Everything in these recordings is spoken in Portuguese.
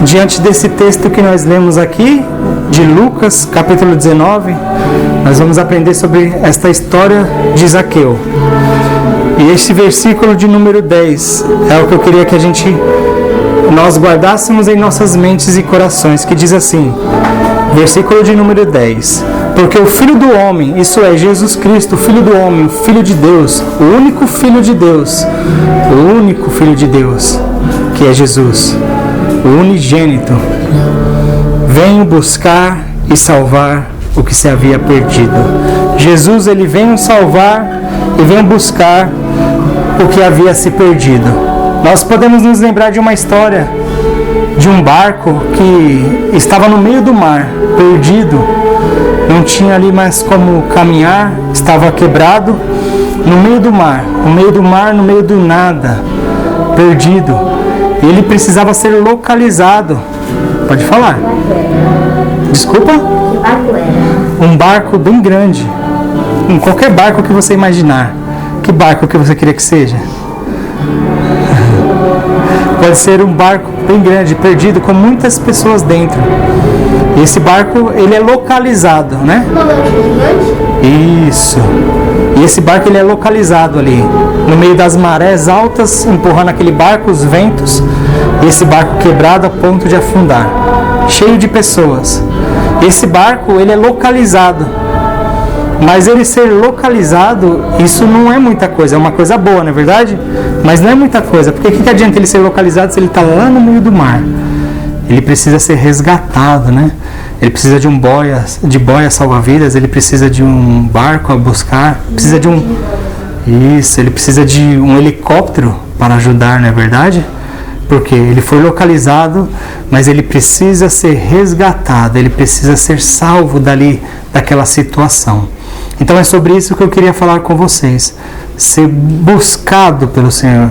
diante desse texto que nós lemos aqui, de Lucas, capítulo 19, nós vamos aprender sobre esta história de Zaqueu. E este versículo de número 10 é o que eu queria que nós guardássemos em nossas mentes e corações, que diz assim, versículo de número 10: porque o Filho do Homem, isso é, Jesus Cristo, o Filho do Homem, o Filho de Deus, o único Filho de Deus, que é Jesus, o unigênito, veio buscar e salvar o que se havia perdido. Jesus, ele veio salvar e veio buscar o que havia se perdido. Nós podemos nos lembrar de uma história de um barco que estava no meio do mar, perdido, não tinha ali mais como caminhar, estava quebrado, no meio do mar, no meio do nada, perdido. E ele precisava ser localizado. Pode falar. Desculpa? Que barco era? Um barco bem grande. Qualquer barco que você imaginar. Que barco que você queria que seja? Pode ser um barco bem grande, perdido, com muitas pessoas dentro. E esse barco, ele é localizado, né? Isso. E esse barco, ele é localizado ali, no meio das marés altas, empurrando aquele barco, os ventos. E esse barco quebrado a ponto de afundar, cheio de pessoas. Esse barco, ele é localizado. Mas ele ser localizado, isso não é muita coisa, é uma coisa boa, não é verdade? Mas não é muita coisa, porque o que adianta ele ser localizado se ele está lá no meio do mar? Ele precisa ser resgatado, né? Ele precisa de boia salva-vidas, ele precisa de um barco a buscar, precisa de ele precisa de um helicóptero para ajudar, não é verdade? Porque ele foi localizado, mas ele precisa ser resgatado, ele precisa ser salvo daquela situação. Então é sobre isso que eu queria falar com vocês. Ser buscado pelo Senhor,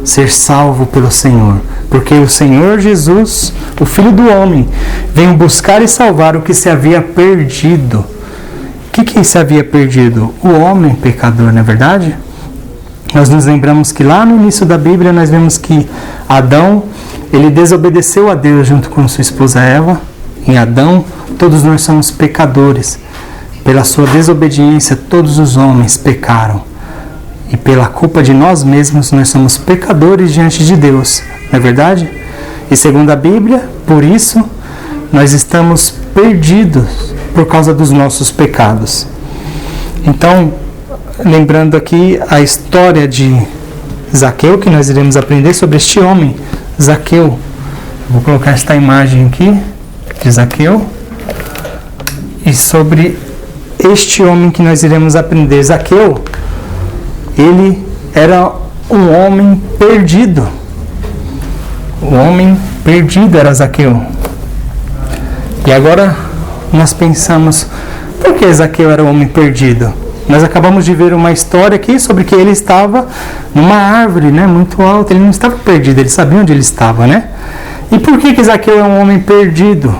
ser salvo pelo Senhor. Porque o Senhor Jesus, o Filho do Homem, veio buscar e salvar o que se havia perdido. O que se havia perdido? O homem pecador, não é verdade? Nós nos lembramos que lá no início da Bíblia nós vemos que Adão, ele desobedeceu a Deus junto com sua esposa Eva. Em Adão, todos nós somos pecadores. Pela sua desobediência, todos os homens pecaram. E pela culpa de nós mesmos, nós somos pecadores diante de Deus. Não é verdade? E segundo a Bíblia, por isso, nós estamos perdidos por causa dos nossos pecados. Então, lembrando aqui a história de Zaqueu, que nós iremos aprender sobre este homem, Zaqueu. Vou colocar esta imagem aqui de Zaqueu. E sobre este homem que nós iremos aprender. Zaqueu, ele era um homem perdido. O homem perdido era Zaqueu. E agora nós pensamos, por que Zaqueu era um homem perdido? Nós acabamos de ver uma história aqui sobre que ele estava numa árvore, né, muito alta. Ele não estava perdido, ele sabia onde ele estava, né? E por que Zaqueu é um homem perdido?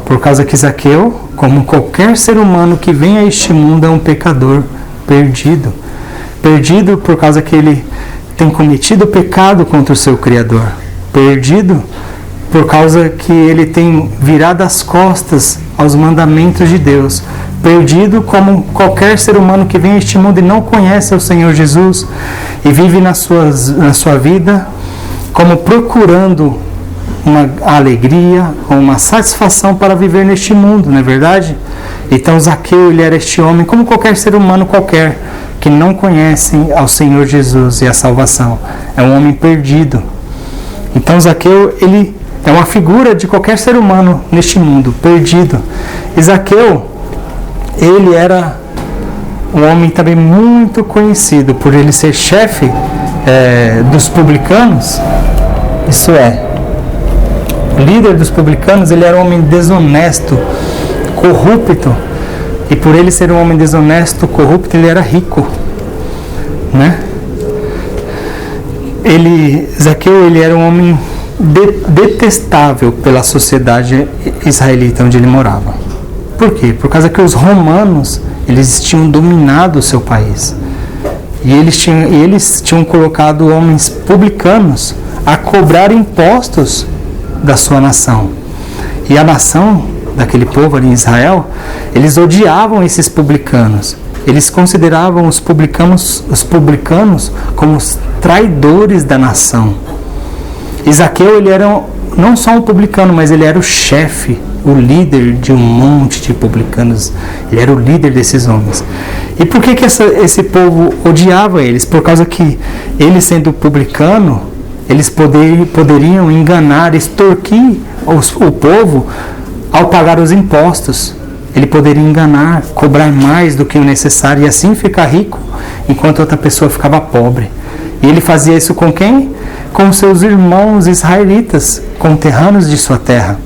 Por causa que Zaqueu, como qualquer ser humano que vem a este mundo, é um pecador perdido. Perdido por causa que ele tem cometido pecado contra o seu Criador. Perdido por causa que ele tem virado as costas aos mandamentos de Deus. Perdido como qualquer ser humano que vem a este mundo e não conhece o Senhor Jesus e vive na sua vida como procurando uma alegria ou uma satisfação para viver neste mundo, não é verdade? Então Zaqueu, ele era este homem como qualquer ser humano qualquer que não conhece ao Senhor Jesus e a salvação. É um homem perdido. Então Zaqueu, ele é uma figura de qualquer ser humano neste mundo, perdido. E Zaqueu, ele era um homem também muito conhecido por ele ser chefe dos publicanos. Isso é, o líder dos publicanos. Ele era um homem desonesto, corrupto. E por ele ser um homem desonesto, corrupto, ele era rico, né? Zaqueu, ele era um homem detestável pela sociedade israelita onde ele morava. Por quê? Por causa que os romanos, eles tinham dominado o seu país. E eles tinham colocado homens publicanos a cobrar impostos da sua nação. E a nação daquele povo ali em Israel, eles odiavam esses publicanos. Eles consideravam os publicanos como os traidores da nação. E Zaqueu, ele era não só um publicano, mas ele era o chefe, o líder de um monte de publicanos. Ele era o líder desses homens. E por que esse povo odiava eles? Por causa que ele, sendo publicano, eles poderiam enganar, extorquir o povo ao pagar os impostos. Ele poderia enganar, cobrar mais do que o necessário e assim ficar rico, enquanto outra pessoa ficava pobre. E ele fazia isso com quem? Com seus irmãos israelitas, conterrâneos de sua terra.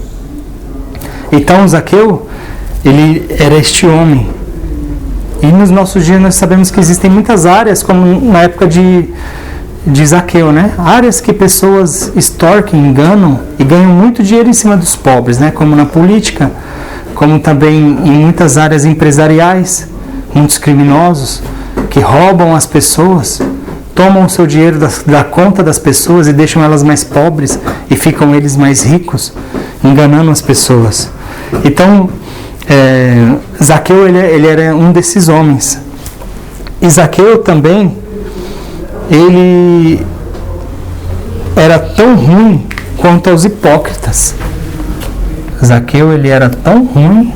Então Zaqueu, ele era este homem. E nos nossos dias nós sabemos que existem muitas áreas, como na época de Zaqueu, né? Áreas que pessoas extorquem, enganam e ganham muito dinheiro em cima dos pobres, né? Como na política, como também em muitas áreas empresariais, muitos criminosos que roubam as pessoas, tomam o seu dinheiro da conta das pessoas e deixam elas mais pobres e ficam eles mais ricos, enganando as pessoas. Então, Zaqueu, ele era um desses homens. E Zaqueu também, ele era tão ruim quanto aos hipócritas. Zaqueu, ele era tão ruim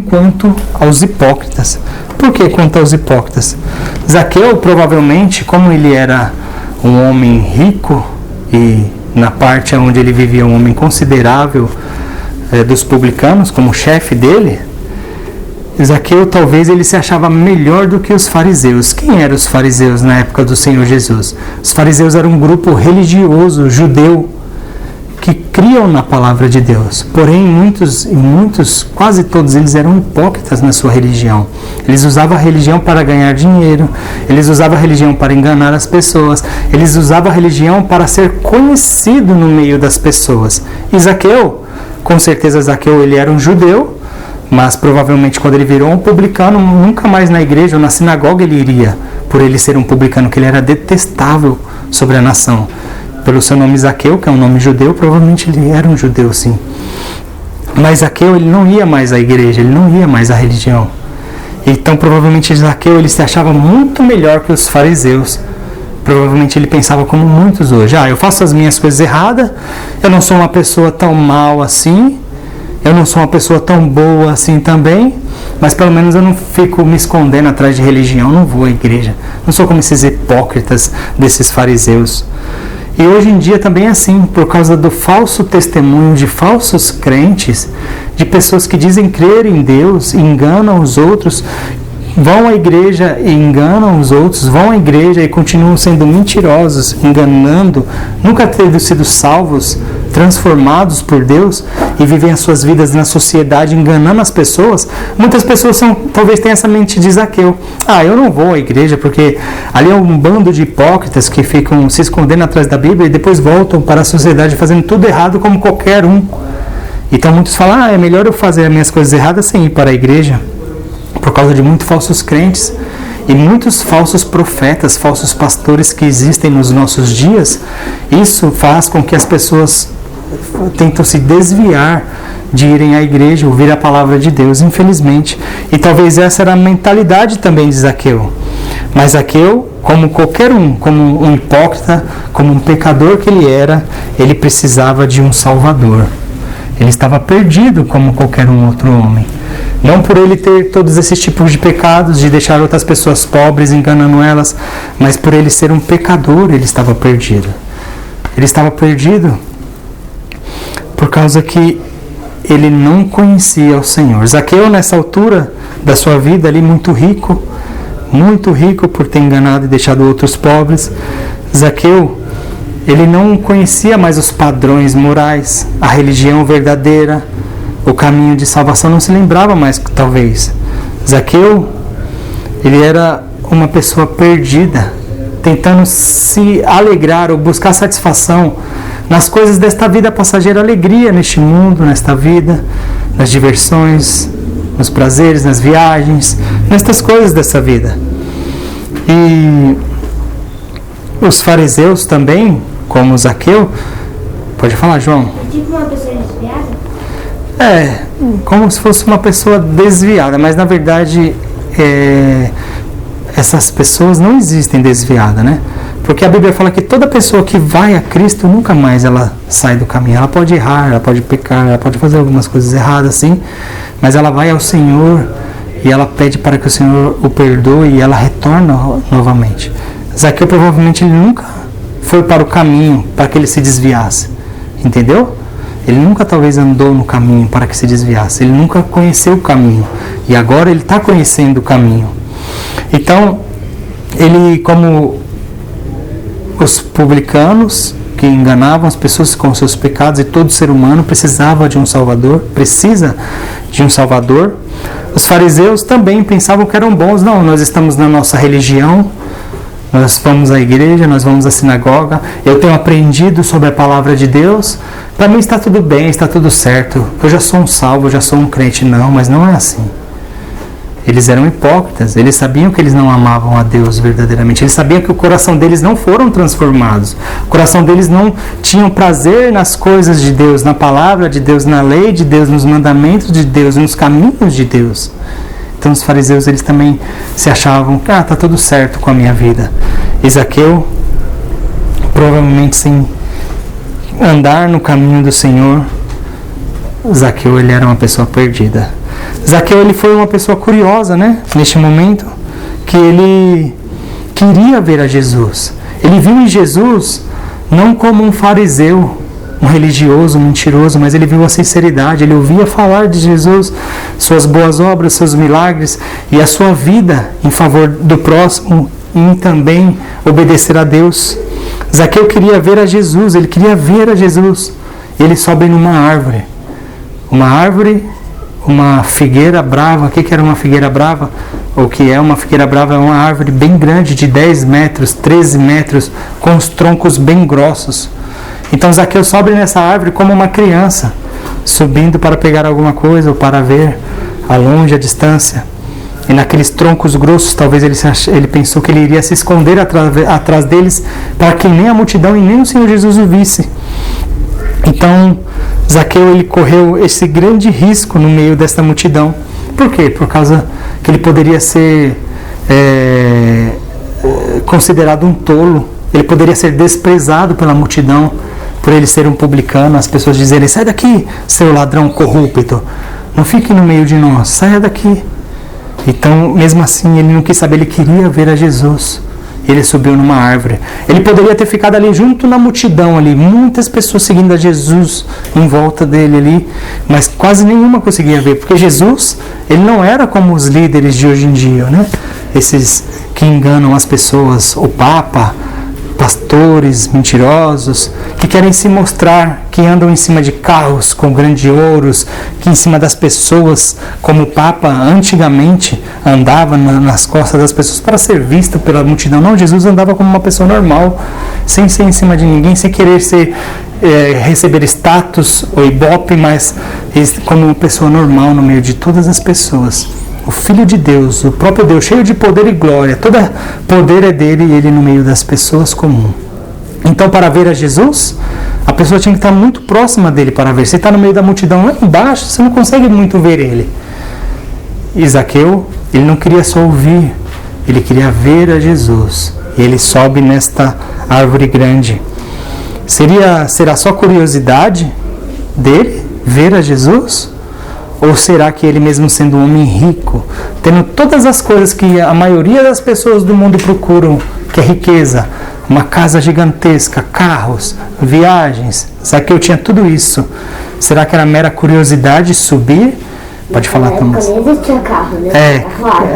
quanto aos hipócritas. Por que quanto aos hipócritas? Zaqueu, provavelmente, como ele era um homem rico e na parte onde ele vivia um homem considerável dos publicanos, como chefe dele, Zaqueu talvez ele se achava melhor do que os fariseus. Quem eram os fariseus na época do Senhor Jesus? Os fariseus eram um grupo religioso, judeu, que criam na palavra de Deus. Porém, muitos, quase todos eles eram hipócritas na sua religião. Eles usavam a religião para ganhar dinheiro, eles usavam a religião para enganar as pessoas, eles usavam a religião para ser conhecido no meio das pessoas. E Zaqueu, com certeza Zaqueu, ele era um judeu, mas provavelmente quando ele virou um publicano, nunca mais na igreja ou na sinagoga ele iria, por ele ser um publicano, que ele era detestável sobre a nação. Pelo seu nome Zaqueu, que é um nome judeu, provavelmente ele era um judeu, sim. Mas Zaqueu, ele não ia mais à igreja, ele não ia mais à religião. Então, provavelmente Zaqueu, ele se achava muito melhor que os fariseus. Provavelmente ele pensava como muitos hoje. Eu faço as minhas coisas erradas, eu não sou uma pessoa tão mal assim, eu não sou uma pessoa tão boa assim também, mas pelo menos eu não fico me escondendo atrás de religião, não vou à igreja. Não sou como esses hipócritas desses fariseus. E hoje em dia também é assim, por causa do falso testemunho de falsos crentes, de pessoas que dizem crer em Deus, enganam os outros, vão à igreja e enganam os outros, vão à igreja e continuam sendo mentirosos, enganando, nunca tendo sido salvos, transformados por Deus e vivem as suas vidas na sociedade enganando as pessoas. Muitas pessoas talvez tenham essa mente de Zaqueu. Eu não vou à igreja porque ali é um bando de hipócritas que ficam se escondendo atrás da Bíblia e depois voltam para a sociedade fazendo tudo errado como qualquer um. Então muitos falam, é melhor eu fazer as minhas coisas erradas sem ir para a igreja, por causa de muitos falsos crentes e muitos falsos profetas, falsos pastores que existem nos nossos dias. Isso faz com que as pessoas tentam se desviar de irem à igreja, ouvir a palavra de Deus, infelizmente. E talvez essa era a mentalidade também de Zaqueu. Mas Zaqueu, como qualquer um, como um hipócrita, como um pecador que ele era, ele precisava de um Salvador. Ele estava perdido como qualquer um outro homem. Não por ele ter todos esses tipos de pecados, de deixar outras pessoas pobres, enganando elas, mas por ele ser um pecador, ele estava perdido. Ele estava perdido por causa que ele não conhecia o Senhor. Zaqueu, nessa altura da sua vida, ali muito rico por ter enganado e deixado outros pobres. Zaqueu, ele não conhecia mais os padrões morais, a religião verdadeira, o caminho de salvação, não se lembrava mais, talvez. Zaqueu, ele era uma pessoa perdida, tentando se alegrar ou buscar satisfação nas coisas desta vida passageira, alegria neste mundo, nesta vida, nas diversões, nos prazeres, nas viagens, nestas coisas dessa vida. E os fariseus também, como Zaqueu, Pode falar, João. É tipo uma pessoa desviada? É, como se fosse uma pessoa desviada, mas na verdade essas pessoas não existem desviadas, né? Porque a Bíblia fala que toda pessoa que vai a Cristo, nunca mais ela sai do caminho. Ela pode errar, ela pode pecar, ela pode fazer algumas coisas erradas, sim, mas ela vai ao Senhor e ela pede para que o Senhor o perdoe e ela retorna novamente. Zaqueu provavelmente ele nunca foi para o caminho para que ele se desviasse, entendeu? Ele nunca talvez andou no caminho para que se desviasse, ele nunca conheceu o caminho e agora ele está conhecendo o caminho. Então, ele, como os publicanos que enganavam as pessoas com seus pecados, e todo ser humano precisava de um Salvador, precisa de um Salvador. Os fariseus também pensavam que eram bons. Não, nós estamos na nossa religião, nós vamos à igreja, nós vamos à sinagoga, eu tenho aprendido sobre a palavra de Deus, para mim está tudo bem, está tudo certo, eu já sou um salvo, eu já sou um crente. Não, mas não é assim. Eles eram hipócritas, eles sabiam que eles não amavam a Deus verdadeiramente, eles sabiam que o coração deles não foram transformados, o coração deles não tinha prazer nas coisas de Deus, na palavra de Deus, na lei de Deus, nos mandamentos de Deus, nos caminhos de Deus. Então os fariseus, eles também se achavam que está tudo certo com a minha vida. E Zaqueu, provavelmente sem andar no caminho do Senhor, Zaqueu, ele era uma pessoa perdida. Zaqueu, ele foi uma pessoa curiosa, né? Neste momento, que ele queria ver a Jesus. Ele viu em Jesus não como um fariseu, um religioso, um mentiroso, mas ele viu a sinceridade. Ele ouvia falar de Jesus, suas boas obras, seus milagres e a sua vida em favor do próximo e em também obedecer a Deus. Zaqueu queria ver a Jesus, ele queria ver a Jesus. Ele sobe numa árvore. Uma figueira brava. O que era uma figueira brava? O que é uma figueira brava? É uma árvore bem grande, de 10 metros, 13 metros, com os troncos bem grossos. Então Zaqueu sobe nessa árvore como uma criança, subindo para pegar alguma coisa ou para ver a longe, a distância. E naqueles troncos grossos, talvez ele pensou que ele iria se esconder atrás deles, para que nem a multidão e nem o Senhor Jesus o visse. Então Zaqueu, ele correu esse grande risco no meio desta multidão. Por quê? Por causa que ele poderia ser considerado um tolo. Ele poderia ser desprezado pela multidão, por ele ser um publicano. As pessoas dizerem: sai daqui, seu ladrão corrupto, não fique no meio de nós, saia daqui. Então, mesmo assim, ele não quis saber, ele queria ver a Jesus. Ele subiu numa árvore. Ele poderia ter ficado ali junto na multidão, ali, muitas pessoas seguindo a Jesus em volta dele ali, mas quase nenhuma conseguia ver, porque Jesus, ele não era como os líderes de hoje em dia, né? Esses que enganam as pessoas, o Papa, pastores mentirosos, que querem se mostrar, que andam em cima de carros com grandes ouros, que em cima das pessoas, como o Papa antigamente andava nas costas das pessoas para ser visto pela multidão. Não, Jesus andava como uma pessoa normal, sem ser em cima de ninguém, sem querer receber status ou ibope, mas como uma pessoa normal no meio de todas as pessoas. O Filho de Deus, o próprio Deus, cheio de poder e glória, todo poder é dele e ele no meio das pessoas comum. Então, para ver a Jesus, a pessoa tinha que estar muito próxima dele para ver. Se está no meio da multidão lá embaixo, você não consegue muito ver ele. E Zaqueu, ele não queria só ouvir, ele queria ver a Jesus. E ele sobe nesta árvore grande. Será só curiosidade dele ver a Jesus? Ou será que ele, mesmo sendo um homem rico, tendo todas as coisas que a maioria das pessoas do mundo procuram, que é riqueza, uma casa gigantesca, carros, viagens, Zaqueu tinha tudo isso, será que era mera curiosidade subir? Pode falar, Thomas. Nem existia carro, né?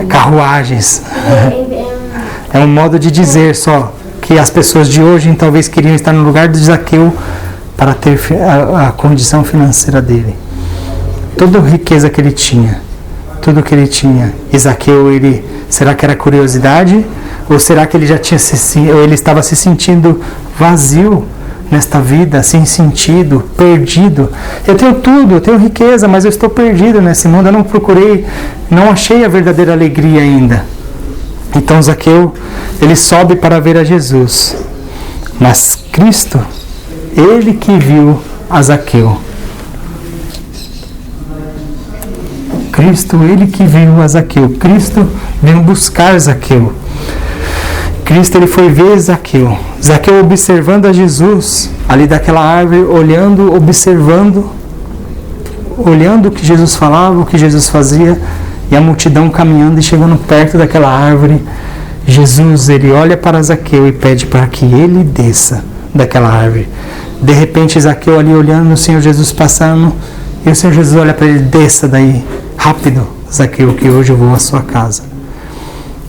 Carruagens. É um modo de dizer só que as pessoas de hoje talvez queriam estar no lugar de Zaqueu para ter a condição financeira dele. Toda a riqueza que ele tinha, tudo que ele tinha. E Zaqueu, será que era curiosidade? Ou será que ele ele estava se sentindo vazio nesta vida, sem sentido, perdido? Eu tenho tudo, eu tenho riqueza, mas eu estou perdido nesse mundo, eu não procurei, não achei a verdadeira alegria ainda. Então Zaqueu, ele sobe para ver a Jesus. Mas Cristo, ele que viu a Zaqueu. Cristo, ele que viu a Zaqueu. Cristo veio buscar Zaqueu. Cristo, ele foi ver Zaqueu. Zaqueu observando a Jesus, ali daquela árvore, olhando, observando, olhando o que Jesus falava, o que Jesus fazia, e a multidão caminhando e chegando perto daquela árvore. Jesus, ele olha para Zaqueu e pede para que ele desça daquela árvore. De repente, Zaqueu ali olhando o Senhor Jesus passando, e o Senhor Jesus olha para ele: desça daí, rápido, Zaqueu, que hoje eu vou à sua casa.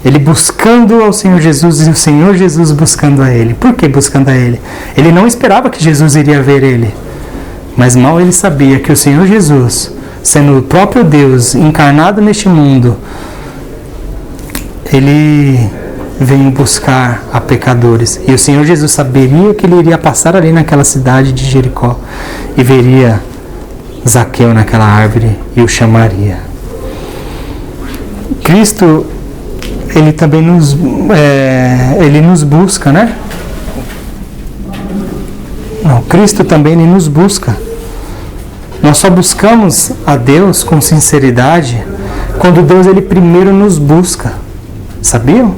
Ele buscando ao Senhor Jesus e o Senhor Jesus buscando a ele. Por que buscando a ele? Ele não esperava que Jesus iria ver ele, mas mal ele sabia que o Senhor Jesus, sendo o próprio Deus encarnado neste mundo, ele veio buscar a pecadores. E o Senhor Jesus saberia que ele iria passar ali naquela cidade de Jericó e veria Zaqueu naquela árvore e o chamaria. Cristo, ele também ele nos busca, né? Não, Cristo também ele nos busca. Nós só buscamos a Deus com sinceridade quando Deus ele primeiro nos busca. Sabiam?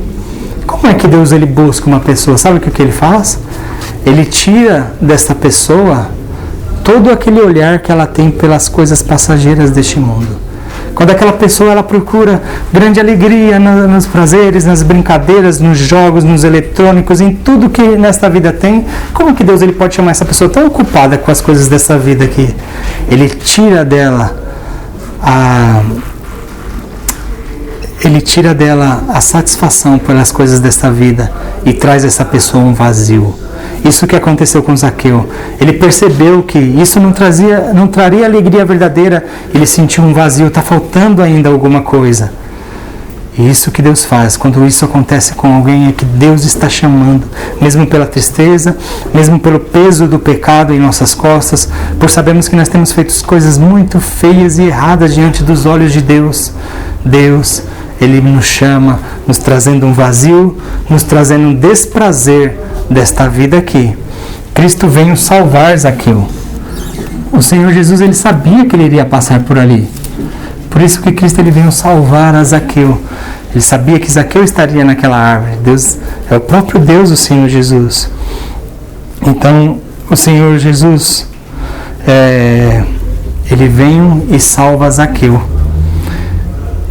Como é que Deus ele busca uma pessoa? Sabe o que ele faz? Ele tira dessa pessoa todo aquele olhar que ela tem pelas coisas passageiras deste mundo. Quando aquela pessoa ela procura grande alegria nos prazeres, nas brincadeiras, nos jogos, nos eletrônicos, em tudo que nesta vida tem, como que Deus ele pode chamar essa pessoa tão ocupada com as coisas dessa vida que ele tira dela a satisfação pelas coisas desta vida e traz essa pessoa um vazio. Isso que aconteceu com Zaqueu. Ele percebeu que isso não traria alegria verdadeira. Ele sentiu um vazio, está faltando ainda alguma coisa. E isso que Deus faz. Quando isso acontece com alguém, é que Deus está chamando, mesmo pela tristeza, mesmo pelo peso do pecado em nossas costas, por sabermos que nós temos feito coisas muito feias e erradas diante dos olhos de Deus. Deus, ele nos chama, nos trazendo um vazio, nos trazendo um desprazer desta vida aqui. Cristo veio salvar Zaqueu. O Senhor Jesus ele sabia que ele iria passar por ali. Por isso que Cristo ele veio salvar a Zaqueu. Ele sabia que Zaqueu estaria naquela árvore. Deus é o próprio Deus, o Senhor Jesus. Então, o Senhor Jesus ele vem e salva Zaqueu.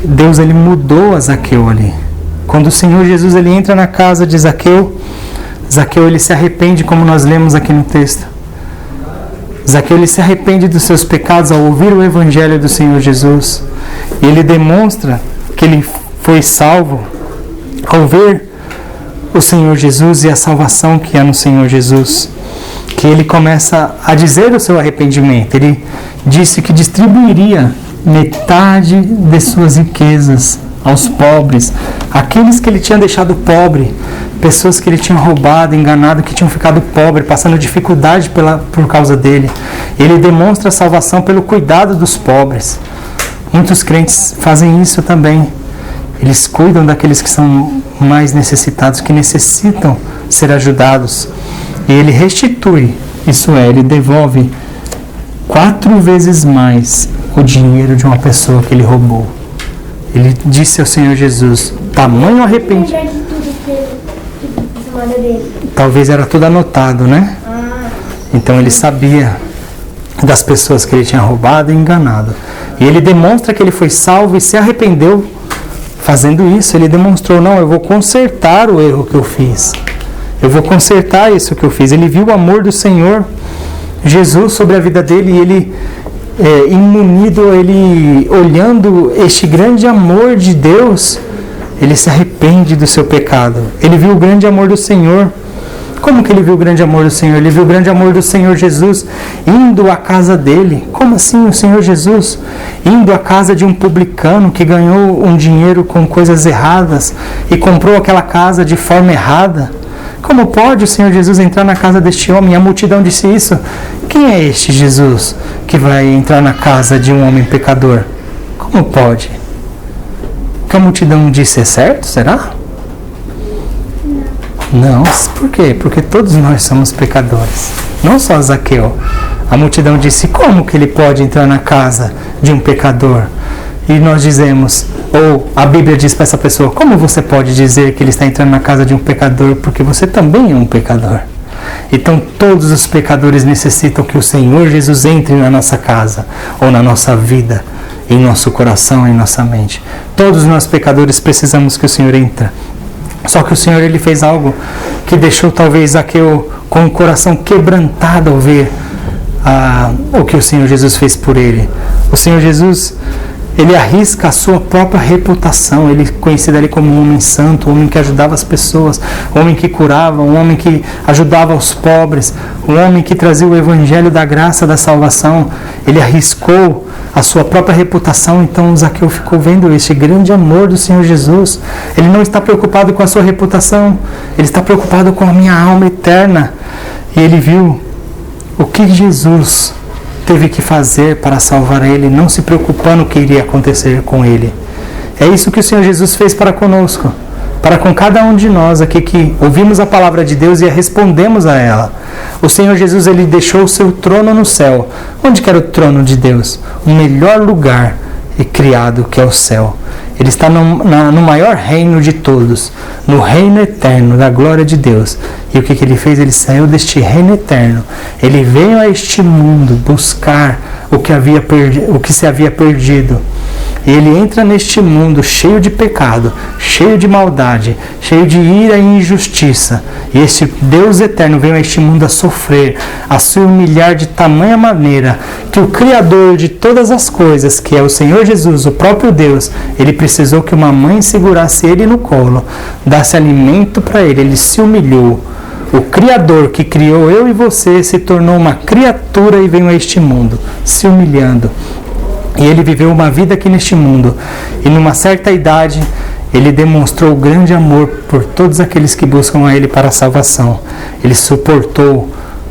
Deus ele mudou a Zaqueu ali. Quando o Senhor Jesus ele entra na casa de Zaqueu, Zaqueu ele se arrepende, como nós lemos aqui no texto. Zaqueu ele se arrepende dos seus pecados ao ouvir o evangelho do Senhor Jesus. E ele demonstra que ele foi salvo ao ver o Senhor Jesus e a salvação que há no Senhor Jesus. Que ele começa a dizer o seu arrependimento. Ele disse que distribuiria metade de suas riquezas aos pobres, aqueles que ele tinha deixado pobre, pessoas que ele tinha roubado, enganado, que tinham ficado pobres, passando dificuldade por causa dele. Ele demonstra a salvação pelo cuidado dos pobres. Muitos crentes fazem isso também. Eles cuidam daqueles que são mais necessitados, que necessitam ser ajudados. E ele restitui, isso é, ele devolve 4 vezes mais o dinheiro de uma pessoa que ele roubou. Ele disse ao Senhor Jesus: tamanho arrependimento. Talvez era tudo anotado, né? Então ele sabia das pessoas que ele tinha roubado e enganado. E ele demonstra que ele foi salvo e se arrependeu fazendo isso. Ele demonstrou: não, eu vou consertar o erro que eu fiz. Eu vou consertar isso que eu fiz. Ele viu o amor do Senhor Jesus sobre a vida dele e ele imunido, ele olhando este grande amor de Deus, ele se arrepende do seu pecado. Ele viu o grande amor do Senhor. Como que ele viu o grande amor do Senhor? Ele viu o grande amor do Senhor Jesus indo à casa dele. Como assim o Senhor Jesus indo à casa de um publicano que ganhou um dinheiro com coisas erradas e comprou aquela casa de forma errada? Como pode o Senhor Jesus entrar na casa deste homem? E a multidão disse isso. Quem é este Jesus que vai entrar na casa de um homem pecador? Como pode? O que a multidão disse é certo? Será? Não. Por quê? Porque todos nós somos pecadores. não só Zaqueu. A multidão disse: como que ele pode entrar na casa de um pecador? E nós dizemos, ou a Bíblia diz para essa pessoa: como você pode dizer que ele está entrando na casa de um pecador, porque você também é um pecador? Então todos os pecadores necessitam que o Senhor Jesus entre na nossa casa, ou na nossa vida, em nosso coração, em nossa mente. Todos nós pecadores precisamos que o Senhor entre. Só que o Senhor, ele fez algo que deixou talvez Zaqueu com o coração quebrantado ao ver o que o Senhor Jesus fez por ele. O Senhor Jesus, ele arrisca a sua própria reputação. Ele é conhecido ali como um homem santo, um homem que ajudava as pessoas, um homem que curava, um homem que ajudava os pobres, um homem que trazia o evangelho da graça, da salvação. Ele arriscou a sua própria reputação. Então Zaqueu ficou vendo este grande amor do Senhor Jesus. Ele não está preocupado com a sua reputação, ele está preocupado com a minha alma eterna. E ele viu o que Jesus teve que fazer para salvar ele, não se preocupando o que iria acontecer com ele. É isso que o Senhor Jesus fez para conosco, para com cada um de nós aqui que ouvimos a palavra de Deus e respondemos a ela. O Senhor Jesus, ele deixou o seu trono no céu. Onde que era o trono de Deus? O melhor lugar criado, que é o céu. Ele está no maior reino de todos, no reino eterno da glória de Deus. E o que ele fez? Ele saiu deste reino eterno. Ele veio a este mundo buscar o que se havia perdido. E ele entra neste mundo cheio de pecado, cheio de maldade, cheio de ira e injustiça. E este Deus eterno veio a este mundo a sofrer, a se humilhar de tamanha maneira que o Criador de todas as coisas, que é o Senhor Jesus, o próprio Deus, ele precisou que uma mãe segurasse ele no colo, desse alimento para ele. Ele se humilhou. O Criador que criou eu e você se tornou uma criatura e veio a este mundo, se humilhando. E ele viveu uma vida aqui neste mundo. E numa certa idade, ele demonstrou grande amor por todos aqueles que buscam a ele para a salvação. Ele suportou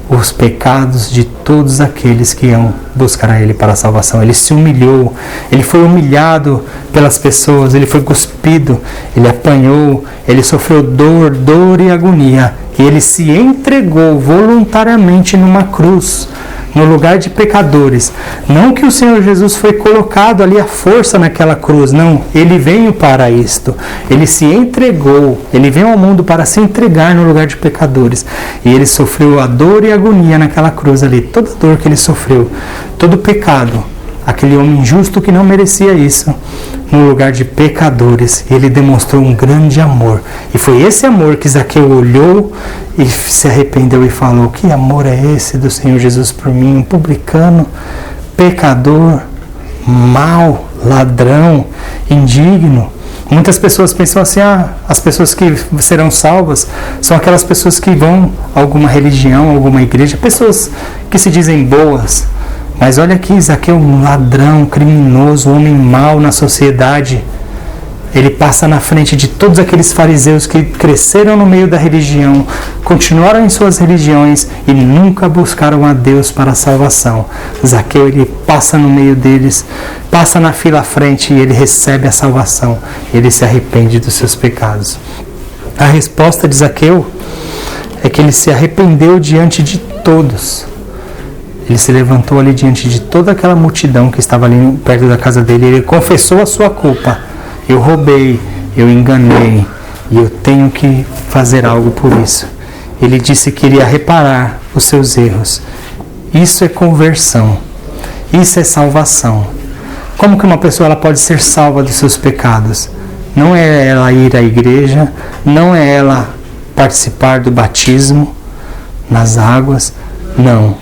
os pecados de todos aqueles que iam buscar a ele para a salvação. Ele se humilhou, ele foi humilhado pelas pessoas, ele foi cuspido, ele apanhou, ele sofreu dor e agonia. E ele se entregou voluntariamente numa cruz, no lugar de pecadores. Não que o Senhor Jesus foi colocado ali à força naquela cruz, não. Ele veio para isto. Ele se entregou. Ele veio ao mundo para se entregar no lugar de pecadores. E ele sofreu a dor e a agonia naquela cruz ali. Toda a dor que ele sofreu, todo o pecado. Aquele homem justo que não merecia isso, no lugar de pecadores. E ele demonstrou um grande amor. E foi esse amor que Zaqueu olhou e se arrependeu e falou: que amor é esse do Senhor Jesus por mim, um publicano, pecador, mau, ladrão, indigno. Muitas pessoas pensam assim: as pessoas que serão salvas são aquelas pessoas que vão a alguma religião, alguma igreja, pessoas que se dizem boas. Mas olha aqui, Zaqueu, um ladrão, criminoso, um homem mau na sociedade. Ele passa na frente de todos aqueles fariseus que cresceram no meio da religião, continuaram em suas religiões e nunca buscaram a Deus para a salvação. Zaqueu, ele passa no meio deles, passa na fila à frente e ele recebe a salvação. Ele se arrepende dos seus pecados. A resposta de Zaqueu é que ele se arrependeu diante de todos. Ele se levantou ali diante de toda aquela multidão que estava ali perto da casa dele. Ele confessou a sua culpa. Eu roubei, eu enganei e eu tenho que fazer algo por isso. Ele disse que iria reparar os seus erros. Isso é conversão. Isso é salvação. Como que uma pessoa ela pode ser salva dos seus pecados? Não é ela ir à igreja, não é ela participar do batismo nas águas, não.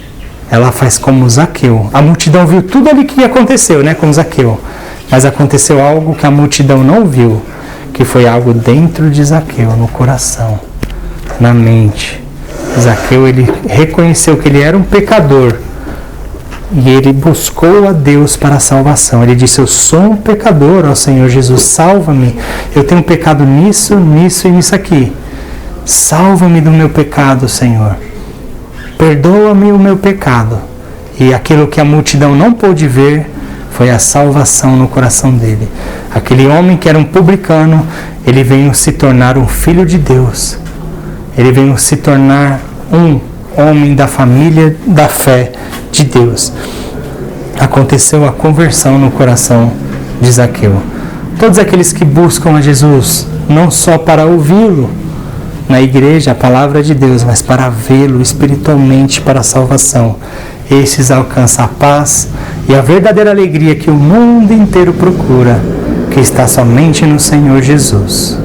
Ela faz como Zaqueu. A multidão viu tudo ali que aconteceu, né, com Zaqueu. Mas aconteceu algo que a multidão não viu, que foi algo dentro de Zaqueu, no coração, na mente. Zaqueu, ele reconheceu que ele era um pecador e ele buscou a Deus para a salvação. Ele disse: eu sou um pecador, ó Senhor Jesus, salva-me. Eu tenho pecado nisso, nisso e nisso aqui. Salva-me do meu pecado, Senhor. Perdoa-me o meu pecado. E aquilo que a multidão não pôde ver foi a salvação no coração dele. Aquele homem que era um publicano, ele veio se tornar um filho de Deus. Ele veio se tornar um homem da família da fé de Deus. Aconteceu a conversão no coração de Zaqueu. Todos aqueles que buscam a Jesus, não só para ouvi-lo na igreja, a palavra de Deus, mas para vê-lo espiritualmente para a salvação, esses alcançam a paz e a verdadeira alegria que o mundo inteiro procura, que está somente no Senhor Jesus.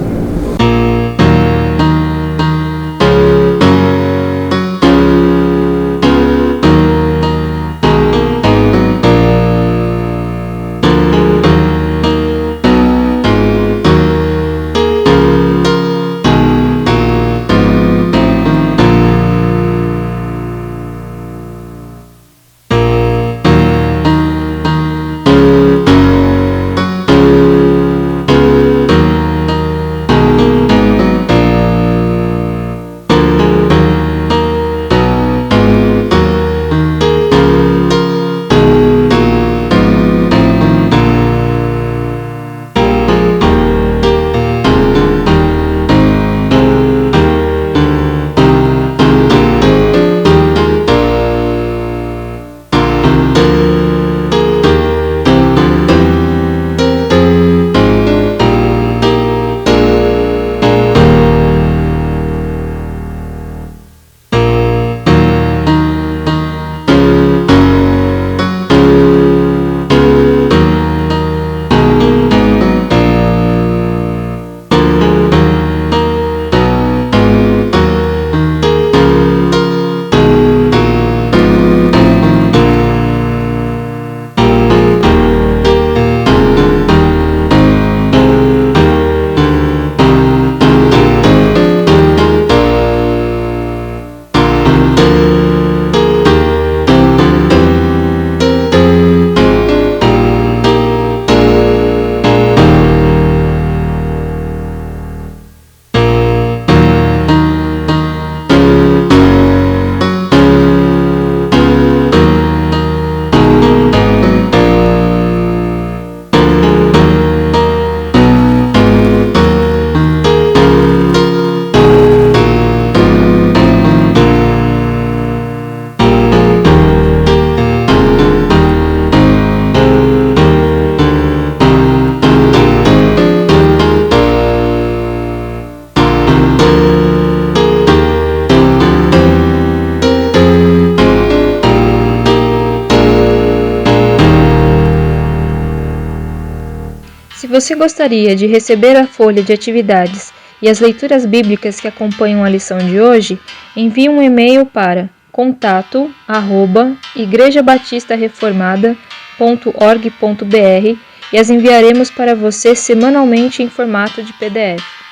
Se você gostaria de receber a folha de atividades e as leituras bíblicas que acompanham a lição de hoje, envie um e-mail para contato@igrejabatistareformada.org.br e as enviaremos para você semanalmente em formato de PDF.